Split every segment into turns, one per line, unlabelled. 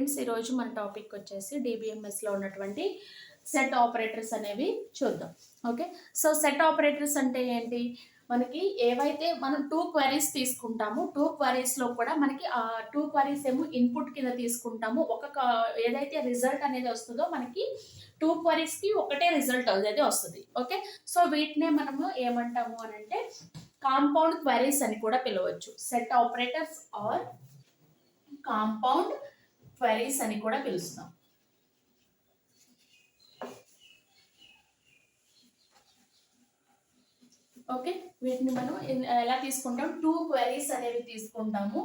Friends, ఈరోజు మన topic వచ్చేసి డిబిఎంఎస్లో ఉన్నటువంటి సెట్ ఆపరేటర్స్ అనేవి చూద్దాం. ఓకే, సో సెట్ ఆపరేటర్స్ అంటే ఏంటి? మనకి ఏవైతే మనం 2 క్వరీస్ తీసుకుంటామో 2 క్వరీస్లో కూడా మనకి ఆ 2 క్వరీస్ ఏమో ఇన్పుట్ కింద తీసుకుంటాము. ఏదైతే రిజల్ట్ అనేది వస్తుందో మనకి 2 క్వరీస్కి ఒకటే రిజల్ట్ అనేది వస్తుంది. ఓకే, సో వీటినే మనము ఏమంటాము అని అంటే కాంపౌండ్ క్వరీస్ అని కూడా పిలవచ్చు. Set operators or compound queries అని కూడా పిలుస్తాం. ఓకే, వీటిని మనం ఎలా తీసుకుంటాం? 2 క్వరీస్ అనేవి తీసుకుంటాము.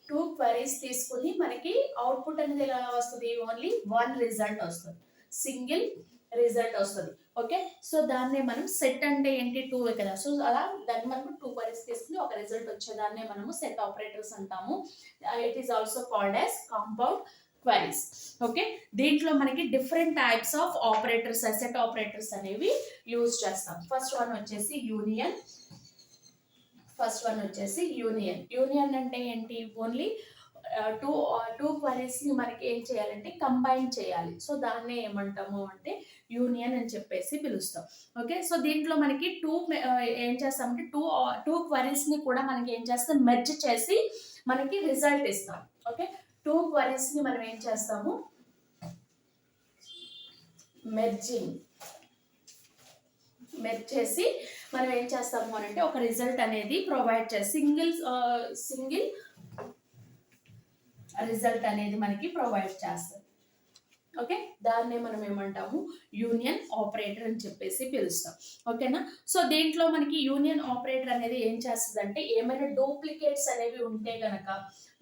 2 క్వరీస్ తీసుకుని మనకి అవుట్పుట్ అనేది ఎలా వస్తుంది? ఓన్లీ 1 రిజల్ట్ వస్తుంది, సింగిల్ రిజల్ట్ వస్తుంది. ఓకే, సో దాన్నే మనం సెట్ అంటే ఏంటి? 2 కదా, సో అలా దాన్ని మనకు 2 క్వరీస్ తీసుకుని ఒక రిజల్ట్ వచ్చేదాన్నే మనము సెట్ ఆపరేటర్స్ అంటాము. It is also called as compound queries. Okay, దీంట్లో మనకి different types of operators, set operators అనేవి యూజ్ చేస్తాం. ఫస్ట్ వన్ వచ్చేసి యూనియన్. యూనియన్ అంటే ఏంటి? ఓన్లీ టూ క్వరీస్ ని మనకి ఏం చేయాలంటే కంబైన్ చేయాలి. సో దాన్నే ఏమంటాము అంటే యూనియన్ అని చెప్పేసి పిలుస్తాం. ఓకే, సో దీంట్లో మనకి ఏం చేస్తామంటే టూ క్వరీస్ ని కూడా మనకి ఏం చేస్తాం? మెర్జ్ చేసి మనకి రిజల్ట్ ఇస్తాం. ఓకే, 2 క్వరీస్ ని మనం ఏం చేస్తాము? మెర్జ్ చేసి మనం ఏం చేస్తాము అని అంటే ఒక రిజల్ట్ అనేది ప్రొవైడ్ చేసి సింగిల్ రిజల్ట్ అనేది మనకి ప్రొవైడ్ చేస్తుంది. ఓకే, దాన్నే మనం ఏమంటాము? యూనియన్ ఆపరేటర్ అని చెప్పేసి పిలుస్తాం. ఓకేనా, సో దీంట్లో మనకి యూనియన్ ఆపరేటర్ అనేది ఏం చేస్తుంది అంటే ఏమైనా డూప్లికేట్స్ అనేవి ఉంటే గనక,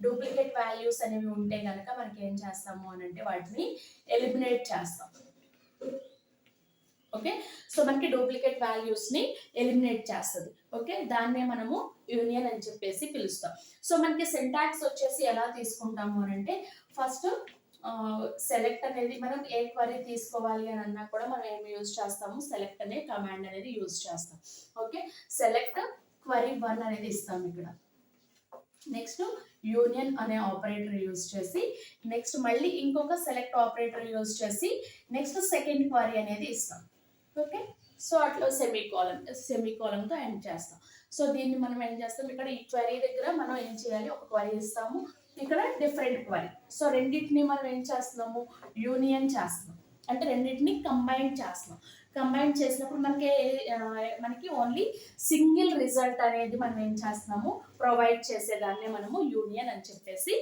డూప్లికేట్ వాల్యూస్ అనేవి ఉంటే గనక మనకి ఏం చేస్తాము అని అంటే వాటిని ఎలిమినేట్ చేస్తాం. ఓకే, సో మనకి డూప్లికేట్ వాల్యూస్ ని ఎలిమినేట్ చేస్తుంది. ఓకే, దాన్నే మనము యూనియన్ అని చెప్పేసి పిలుస్తాం. సో మనకి సింటాక్స్ వచ్చేసి ఎలా తీసుకుంటాము అని అంటే ఫస్ట్ సెలెక్ట్ అనేది మనం ఏ క్వరీ తీసుకోవాలి అని అన్నా కూడా మనం ఏమి యూజ్ చేస్తాము? సెలెక్ట్ అనే కమాండ్ అనేది యూజ్ చేస్తాం. ఓకే, సెలెక్ట్ క్వరీ 1 అనేది ఇస్తాం ఇక్కడ. నెక్స్ట్ యూనియన్ అనే ఆపరేటర్ యూజ్ చేసి నెక్స్ట్ మళ్ళీ ఇంకొక సెలెక్ట్ ఆపరేటర్ యూజ్ చేసి నెక్స్ట్ సెకండ్ క్వరీ అనేది ఇస్తాం. ఓకే, సో అట్లా సెమీకోలంతో ఎండ్ చేస్తాం. సో దీన్ని మనం ఏం చేస్తాం? ఇక్కడ ఈ క్వరీ దగ్గర మనం ఏం చేయాలి? ఒక క్వరీ ఇస్తాము, ఇక్కడ డిఫరెంట్ క్వరీ. సో రెండింటిని మనం ఏం చేస్తున్నాము? యూనియన్ చేస్తున్నాం, అంటే రెండింటిని కంబైన్ చేస్తున్నాం. కంబైన్ చేసినప్పుడు మనకి ఓన్లీ సింగిల్ రిజల్ట్ అనేది మనం ఏం చేస్తున్నాము? ప్రొవైడ్ చేసేదాన్ని మనము యూనియన్ అని చెప్పేసి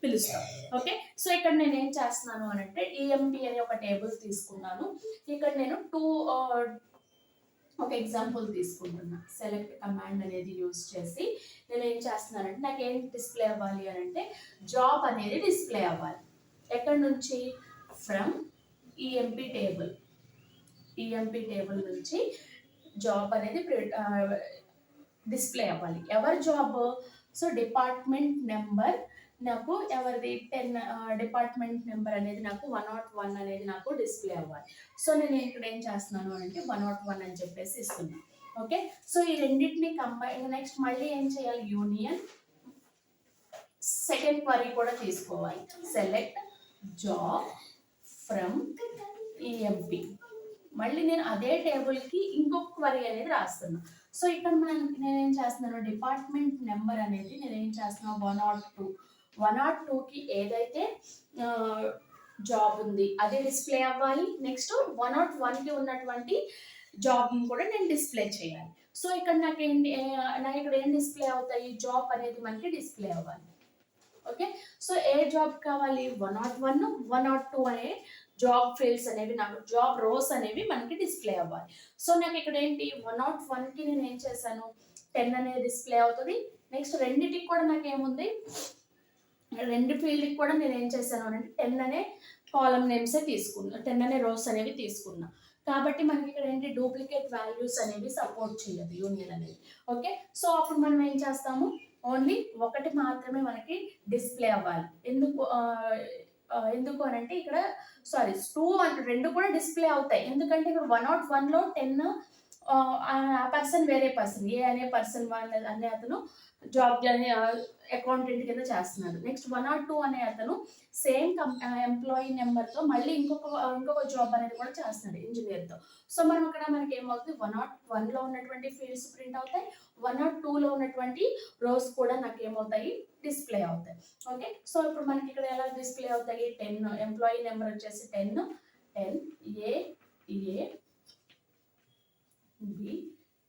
పిలుస్తాం. ఓకే, సో ఇక్కడ నేను ఏం చేస్తున్నాను అని అంటే ఈఎంపి అనే ఒక టేబుల్ తీసుకున్నాను. ఇక్కడ నేను ఒక ఎగ్జాంపుల్ తీసుకుంటున్నా. సెలెక్ట్ కమాండ్ అనేది యూజ్ చేసి నేను ఏం చేస్తున్నానంటే నాకు ఏం డిస్ప్లే అవ్వాలి అని అంటే జాబ్ అనేది డిస్ప్లే అవ్వాలి. ఎక్కడి నుంచి? ఫ్రమ్ ఈఎంపి టేబుల్ నుంచి జాబ్ అనేది డిస్ప్లే అవ్వాలి. ఎవరి జాబ్? సో డిపార్ట్మెంట్ నెంబర్ నాకు ఎవరిది 10 డిపార్ట్మెంట్ నెంబర్ అనేది నాకు 101 అనేది నాకు డిస్ప్లే అవ్వాలి. సో నేను ఇక్కడ ఏం చేస్తున్నాను అంటే 101 అని చెప్పేసి ఇస్తున్నాను. ఓకే, సో ఈ రెండింటిని కంబైన్. నెక్స్ట్ మళ్ళీ ఏం చేయాలి? యూనియన్ సెకండ్ క్వరీ కూడా తీసుకోవాలి. Select job from EMP. మళ్ళీ నేను అదే టేబుల్కి ఇంకొక క్వరీ అనేది రాస్తున్నాను. సో ఇక్కడ నేనేం చేస్తున్నాను? డిపార్ట్మెంట్ నెంబర్ అనేది నేనేం చేస్తున్నాను? 102కి ఏదైతే జాబ్ ఉంది అది డిస్ప్లే అవ్వాలి. నెక్స్ట్ 101కి ఉన్నటువంటి జాబ్ని కూడా నేను డిస్ప్లే చేయాలి. సో ఇక్కడ నాకు ఏం డిస్ప్లే అవుతాయి? జాబ్ అనేది మనకి డిస్ప్లే అవ్వాలి. ఓకే, సో ఏ జాబ్ కావాలి? 101, 102 అనే జాబ్ ఫీల్డ్స్ అనేవి, నాకు జాబ్ రోస్ అనేవి మనకి డిస్ప్లే అవ్వాలి. సో నాకు ఇక్కడ ఏంటి? 101కి నేను ఏం చేశాను? 10 అనేది డిస్ప్లే అవుతుంది. నెక్స్ట్ రెండింటికి కూడా నాకు ఏముంది? రెండు ఫీల్డ్కి కూడా నేను ఏం చేశాను అంటే 10 అనే కాలమ్ నేమ్సే తీసుకున్నా, 10 అనే రోస్ అనేవి తీసుకున్నా. కాబట్టి మనకి ఇక్కడ ఏంటి? డూప్లికేట్ వాల్యూస్ అనేవి సపోర్ట్ చేయదు యూనియన్ అనేది. ఓకే, సో అప్పుడు మనం ఏం చేస్తాము? ఓన్లీ ఒకటి మాత్రమే మనకి డిస్ప్లే అవ్వాలి. ఎందుకు అని అంటే ఇక్కడ 2 అంటే 2 కూడా డిస్ప్లే అవుతాయి. ఎందుకంటే ఇక్కడ 101లో 10 ఆ పర్సన్ వేరే పర్సన్, ఏ అనే పర్సన్ అనే అతను జాబ్ అకౌంటెంట్ కింద చేస్తున్నాడు. నెక్స్ట్ 102 అనే అతను సేమ్ ఎంప్లాయీ నెంబర్తో మళ్ళీ ఇంకొక జాబ్ అనేది కూడా చేస్తున్నాడు ఇంజనీర్తో. సో మనం ఇక్కడ మనకి ఏమవుతుంది, 101లో ఉన్నటువంటి ఫీల్డ్స్ ప్రింట్ అవుతాయి, 102లో ఉన్నటువంటి రోస్ కూడా నాకు ఏమవుతాయి, డిస్ప్లే అవుతాయి. ఓకే, సో ఇప్పుడు మనకి ఇక్కడ ఎలా డిస్ప్లే అవుతాయి, 10 ఎంప్లాయీ నెంబర్ వచ్చేసి 10 ఏ బి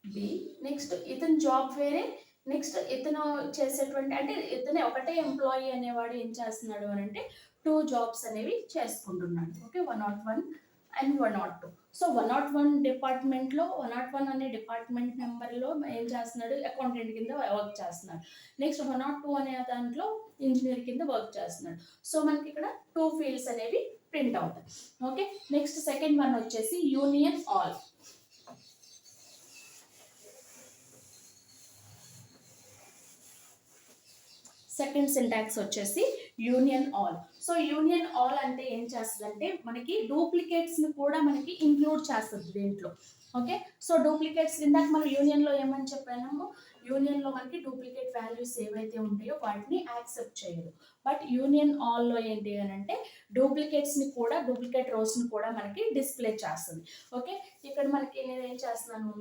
బి. నెక్స్ట్ ఇతను జాబ్ వేరే, నెక్స్ట్ ఇతను చేసేటువంటి అంటే ఇతనే ఒకటే ఎంప్లాయీ అనేవాడు ఏం చేస్తున్నాడు అని అంటే 2 జాబ్స్ అనేవి చేసుకుంటున్నాడు. Okay, 101 and 102. సో 101 డిపార్ట్మెంట్లో 101 అనే డిపార్ట్మెంట్ నెంబర్లో ఏం చేస్తున్నాడు, అకౌంటెంట్ కింద వర్క్ చేస్తున్నాడు. నెక్స్ట్ 102 అనే దాంట్లో ఇంజనీర్ కింద వర్క్ చేస్తున్నాడు. సో మనకి ఇక్కడ 2 ఫీల్డ్స్ అనేవి ప్రింట్ అవుతాయి. ఓకే, నెక్స్ట్ సెకండ్ వన్ వచ్చేసి యూనియన్ ఆల్. సెకండ్ సింటాక్స్ వచ్చేసి union all. So union all అంటే ఏం చేస్తుందంటే మనకి డూప్లికేట్స్ని కూడా మనకి ఇంక్లూడ్ చేస్తుంది దీంట్లో. ఓకే, సో డూప్లికేట్స్ ఇందాక మనం యూనియన్లో ఏమని చెప్పాము, యూనియన్లో మనకి డూప్లికేట్ వాల్యూస్ ఏవైతే ఉంటాయో వాటిని యాక్సెప్ట్ చేయదు. బట్ యూనియన్ ఆల్లో ఏంటి అని అంటే డూప్లికేట్స్ని కూడా, డూప్లికేట్ రోస్ని కూడా మనకి డిస్ప్లే చేస్తుంది. ఓకే, ఇక్కడ మనకి నేను ఏం చేస్తున్నాను,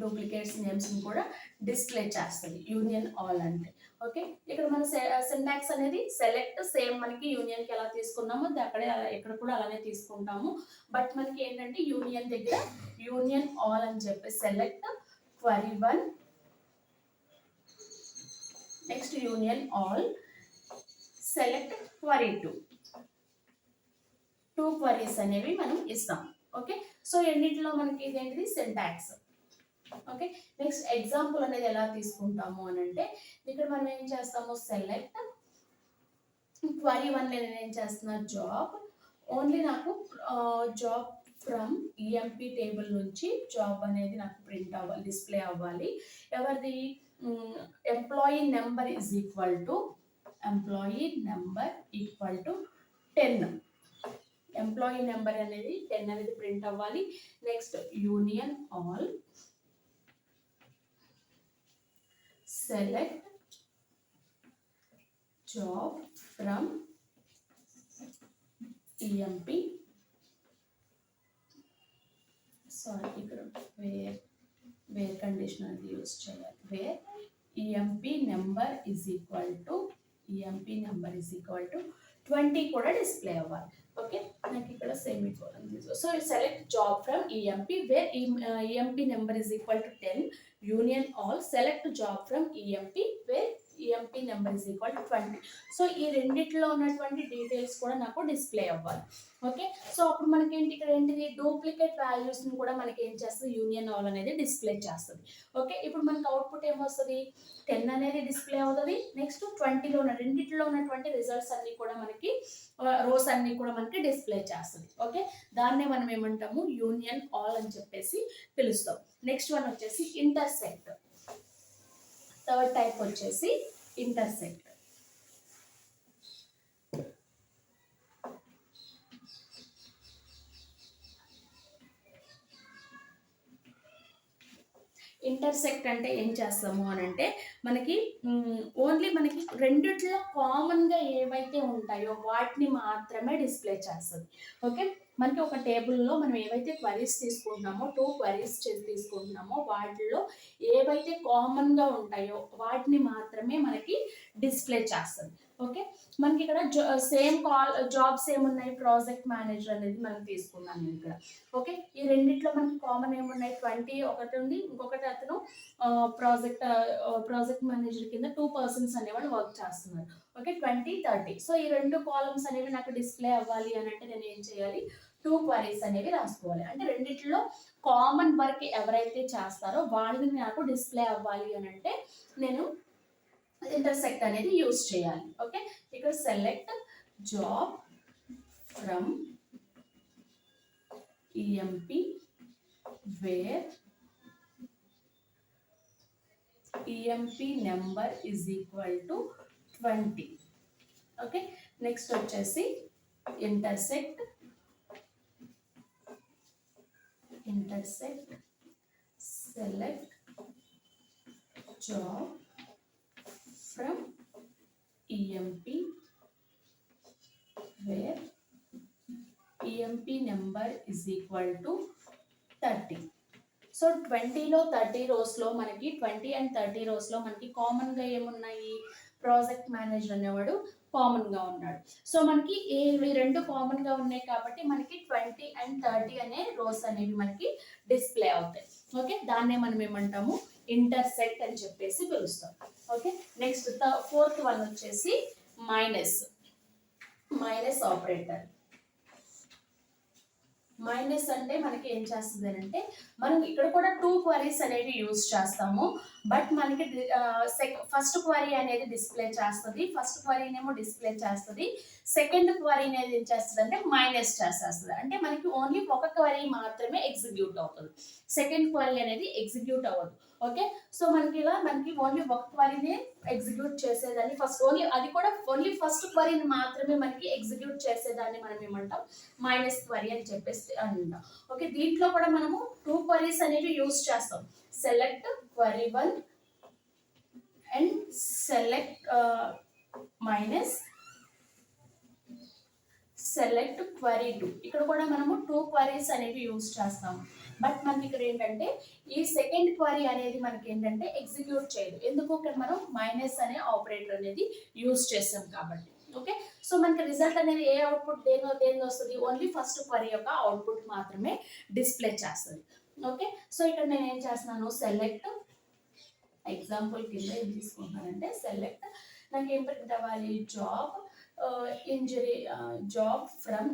డూప్లికేట్స్ నేమ్స్ని కూడా డిస్ప్లే చేస్తుంది యూనియన్ ఆల్ అంటే. ఓకే, ఇక్కడ మన సింటాక్స్ అనేది సెలెక్ట్, సేమ్ మనకి యూనియన్కి ఎలా తీసుకున్నామో ఇక్కడ కూడా అలానే తీసుకుంటాము. బట్ మనకి ఏంటంటే యూనియన్ దగ్గర యూనియన్ ఆల్ అని చెప్పి select query 1, next union all select query 2, 2 queries అనేవి మనం ఇస్తాం. ఓకే, సో ఎన్నిటిలో మనకి ఇదేంటిది సింటాక్స్. ఓకే, నెక్స్ట్ ఎగ్జాంపుల్ అనేది ఎలా తీసుకుంటాము అని అంటే ఇక్కడ మనం ఏం చేస్తాము, సెలెక్ట్ క్వరీ 1 నేను ఏం చేస్తున్నా, జాబ్ ఓన్లీ నాకు జాబ్ ఫ్రమ్ ఈఎంపీ టేబుల్ నుంచి జాబ్ అనేది నాకు ప్రింట్ అవ్వాలి, డిస్ప్లే అవ్వాలి. ఎవరిది, employee number is equal to 10. Employee number అనేది 10 అనేది ప్రింట్ అవ్వాలి. Next union all select job from EMP. Sorry, ఇక్కడ where condition అనేది యూస్ చేయాలి. where EMP number is equal to 20 కూడా డిస్ప్లే అవ్వాలి. ఓకే, నాకు ఇక్కడ సెమీకోలన్ తీసుకో. So select job from EMP where EMP number is equal to 10, union all select job from EMP where EMP number is equal to 20. So ఈ రెండిట్లో ఉన్నటువంటి details కూడా నాకు డిస్ప్లే అవ్వాలి. ఓకే, సో అప్పుడు మనకి ఇక్కడ ఏంటిది, డూప్లికేట్ వాల్యూస్ని కూడా మనకి ఏం చేస్తుంది, యూనియన్ ఆల్ అనేది డిస్ప్లే చేస్తుంది. ఓకే, ఇప్పుడు మనకి అవుట్పుట్ ఏమొస్తుంది, 10 అనేది డిస్ప్లే అవుతుంది. నెక్స్ట్ 20లో ఉన్న రెండిట్లో ఉన్నటువంటి రిజల్ట్స్ అన్ని కూడా మనకి, రోస్ అన్ని కూడా మనకి డిస్ప్లే చేస్తుంది. ఓకే, దాన్నే మనం ఏమంటాము, యూనియన్ ఆల్ అని చెప్పేసి పిలుస్తాం. నెక్స్ట్ వన్ వచ్చేసి ఇంటర్సెక్ట్. థర్డ్ టైప్ వచ్చేసి ఇంటర్సెక్ట్. ఇంటర్సెక్ట్ అంటే ఏం చేస్తాము అని అంటే మనకి ఓన్లీ మనకి రెండిట్లో కామన్గా ఏవైతే ఉంటాయో వాటిని మాత్రమే డిస్ప్లే చేస్తుంది. ఓకే, మనకి ఒక టేబుల్లో మనం ఏవైతే క్వరీస్ తీసుకుంటున్నామో 2 క్వరీస్ తీసుకుంటున్నామో వాటిల్లో ఏవైతే కామన్గా ఉంటాయో వాటిని మాత్రమే మనకి డిస్ప్లే చేస్తుంది. ఓకే, మనకి ఇక్కడ జాబ్స్ ఏమున్నాయి, ప్రాజెక్ట్ మేనేజర్ అనేది మనం తీసుకున్నాను ఇక్కడ. ఓకే, ఈ రెండిట్లో మనకి కామన్ ఏమున్నాయి, 20 ఒకటి ఉంది, ఇంకొకటి అతను ప్రాజెక్ట్ మేనేజర్ కింద 2 పర్సన్స్ అనేవాళ్ళు వర్క్ చేస్తున్నారు. ఓకే, 20, 30. సో ఈ 2 కాలమ్స్ అనేవి నాకు డిస్ప్లే అవ్వాలి అని అంటే నేను ఏం చేయాలి, 2 క్వరీస్ అనేవి రాసుకోవాలి. అంటే రెండిట్లో కామన్ వర్క్ ఎవరైతే చేస్తారో వాళ్ళని నాకు డిస్ప్లే అవ్వాలి అని అంటే నేను ఇంటర్సెక్ట్ అనేది యూజ్ చేయాలి. ఓకే, ఇక్కడ select job from EMP where EMP number is equal to 20. Okay, next వచ్చేసి intersect select job from EMP where EMP number is equal to 30. So 20లో 30 రోస్లో మనకి 20 అండ్ 30 రోస్లో మనకి కామన్గా ఏమున్నాయి, ప్రాజెక్ట్ మేనేజర్ అనేవాడు కామన్గా ఉన్నాడు. సో మనకి ఈ రెండు కామన్గా ఉన్నాయి కాబట్టి మనకి 20 అండ్ 30 అనే రోస్ అనేవి మనకి డిస్ప్లే అవుతాయి. ఓకే, దాన్నే మనం ఏమంటాము, ఇంటర్సెక్ట్ అని చెప్పేసి పిలుస్తాం. ఓకే, నెక్స్ట్ ఫోర్త్ వన్ వచ్చేసి మైనస్ ఆపరేటర్. మైనస్ అంటే మనకి ఏం చేస్తుంది అంటే, మనం ఇక్కడ కూడా 2 క్వరీస్ అనేవి యూజ్ చేస్తాము. బట్ మనకి ఫస్ట్ క్వరీ అనేది డిస్ప్లే చేస్తుంది, ఫస్ట్ క్వరీనేమో డిస్ప్లే చేస్తుంది, సెకండ్ క్వరీ అనేది ఏం చేస్తుంది అంటే మైనస్ చేసేస్తుంది. అంటే మనకి ఓన్లీ ఒక క్వరీ మాత్రమే ఎగ్జిక్యూట్ అవుతుంది, సెకండ్ క్వరీ అనేది ఎగ్జిక్యూట్ అవ్వదు. ఓకే, సో మనకి ఓన్లీ ఒక క్వరీనే ఎగ్జిక్యూట్ చేసేదాన్ని, అది కూడా ఓన్లీ ఫస్ట్ క్వరీని మాత్రమే మనకి ఎగ్జిక్యూట్ చేసేదాన్ని మనం ఏమంటాం, మైనస్ క్వరీ అని చెప్పేసి అంటాం. ఓకే, దీంట్లో కూడా మనము 2 క్వరీస్ అనేవి యూజ్ చేస్తాం, select query 1 and select minus select query 2. ఇక్కడ కూడా మనము 2 క్వరీస్ అనేవి యూజ్ చేస్తాము. బట్ మనకి ఇక్కడ ఏంటంటే ఈ సెకండ్ క్వరీ అనేది మనకి ఏంటంటే ఎగ్జిక్యూట్ చేయదు, ఎందుకు, ఇక్కడ మనం మైనస్ అనే ఆపరేటర్ అనేది యూజ్ చేస్తాం కాబట్టి. ఓకే, సో మనకి రిజల్ట్ అనేది ఏ అవుట్పుట్ దేని వస్తుంది, ఓన్లీ ఫస్ట్ క్వరీ యొక్క అవుట్పుట్ మాత్రమే డిస్ప్లే చేస్తుంది. ఓకే, సో ఇక్కడ నేను ఏం చేస్తున్నాను, సెలెక్ట్ ఎగ్జాంపుల్ కింద ఏం తీసుకుంటానంటే సెలెక్ట్, నాకు ఏం ప్రింట్ అవ్వాలి, జాబ్ ఫ్రమ్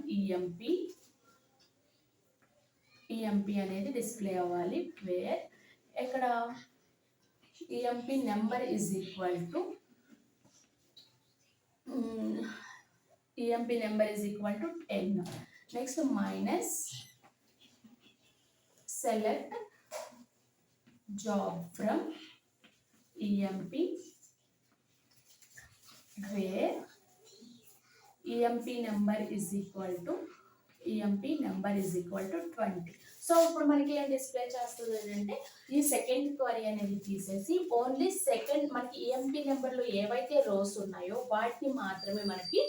EMP అనేది డిస్ప్లే అవ్వాలి, వేర్ ఇక్కడ EMP number is equal to EMP number is equal to 10. Next minus select job from EMP where EMP number is equal to 20. So ఇప్పుడు మనకి ఏం డిస్ప్లే చేస్తుంది అంటే, ఈ సెకండ్ క్వరీ అనేది తీసేసి ఓన్లీ మనకి EMP నెంబర్లో ఏవైతే రోస్ ఉన్నాయో వాటిని మాత్రమే మనకి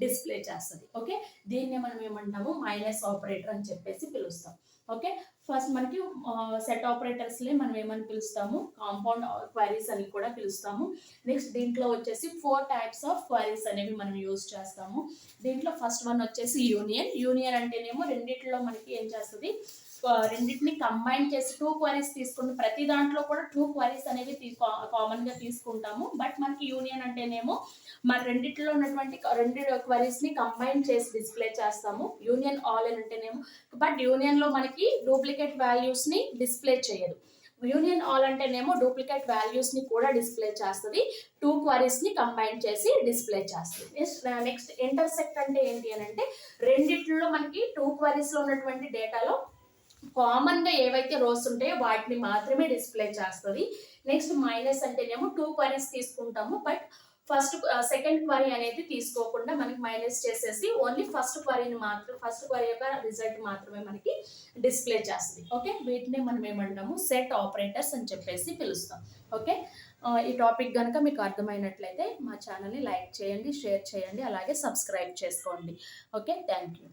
డిస్ప్లే చేస్తుంది. ఓకే, దీన్ని మనం ఏమంటాము, మైనస్ ఆపరేటర్ అని చెప్పేసి పిలుస్తాం. ఓకే, ఫస్ట్ మనకి సెట్ ఆపరేటర్స్ని మనం ఏమని పిలుస్తాము, కాంపౌండ్ క్వరీస్ అని కూడా పిలుస్తాము. నెక్స్ట్ దీంట్లో వచ్చేసి 4 టైప్స్ ఆఫ్ క్వరీస్ అనేవి మనం యూజ్ చేస్తాము. దీంట్లో ఫస్ట్ వన్ వచ్చేసి యూనియన్ అంటేనేమో రెండిట్లో మనకి ఏం చేస్తుంది, రెండింటిని కంబైన్ చేసి 2 క్వరీస్ తీసుకుంటాం. ప్రతి దాంట్లో కూడా 2 క్వరీస్ అనేవి కామన్గా తీసుకుంటాము. బట్ మనకి యూనియన్ అంటేనేమో మన రెండిట్లో ఉన్నటువంటి 2 క్వరీస్ని కంబైన్ చేసి డిస్ప్లే చేస్తాము. యూనియన్ ఆల్ అంటేనేమో, బట్ యూనియన్లో మనకి డూప్లికేట్ వాల్యూస్ని డిస్ప్లే చేయదు. యూనియన్ ఆల్ అంటేనేమో డూప్లికేట్ వాల్యూస్ని కూడా డిస్ప్లే చేస్తుంది, 2 క్వరీస్ని కంబైన్ చేసి డిస్ప్లే చేస్తుంది. నెక్స్ట్ ఇంటర్సెక్ట్ అంటే ఏంటి అని అంటే, రెండిట్లో మనకి 2 క్వరీస్లో ఉన్నటువంటి డేటాలో కామన్గా ఏవైతే రోస్ ఉంటాయో వాటిని మాత్రమే డిస్ప్లే చేస్తుంది. నెక్స్ట్ మైనస్ అంటేనేమో 2 క్వరీస్ తీసుకుంటాము, బట్ సెకండ్ క్వరీ అనేది తీసుకోకుండా మనకి మైనస్ చేసేసి ఓన్లీ ఫస్ట్ క్వరీ యొక్క రిజల్ట్ మాత్రమే మనకి డిస్ప్లే చేస్తుంది. ఓకే, వీటిని మనం ఏమంటాము, సెట్ ఆపరేటర్స్ అని చెప్పేసి పిలుస్తాం. ఓకే, ఈ టాపిక్ కనుక మీకు అర్థమైనట్లయితే మా ఛానల్ని లైక్ చేయండి, షేర్ చేయండి, అలాగే సబ్స్క్రైబ్ చేసుకోండి. Okay, thank you.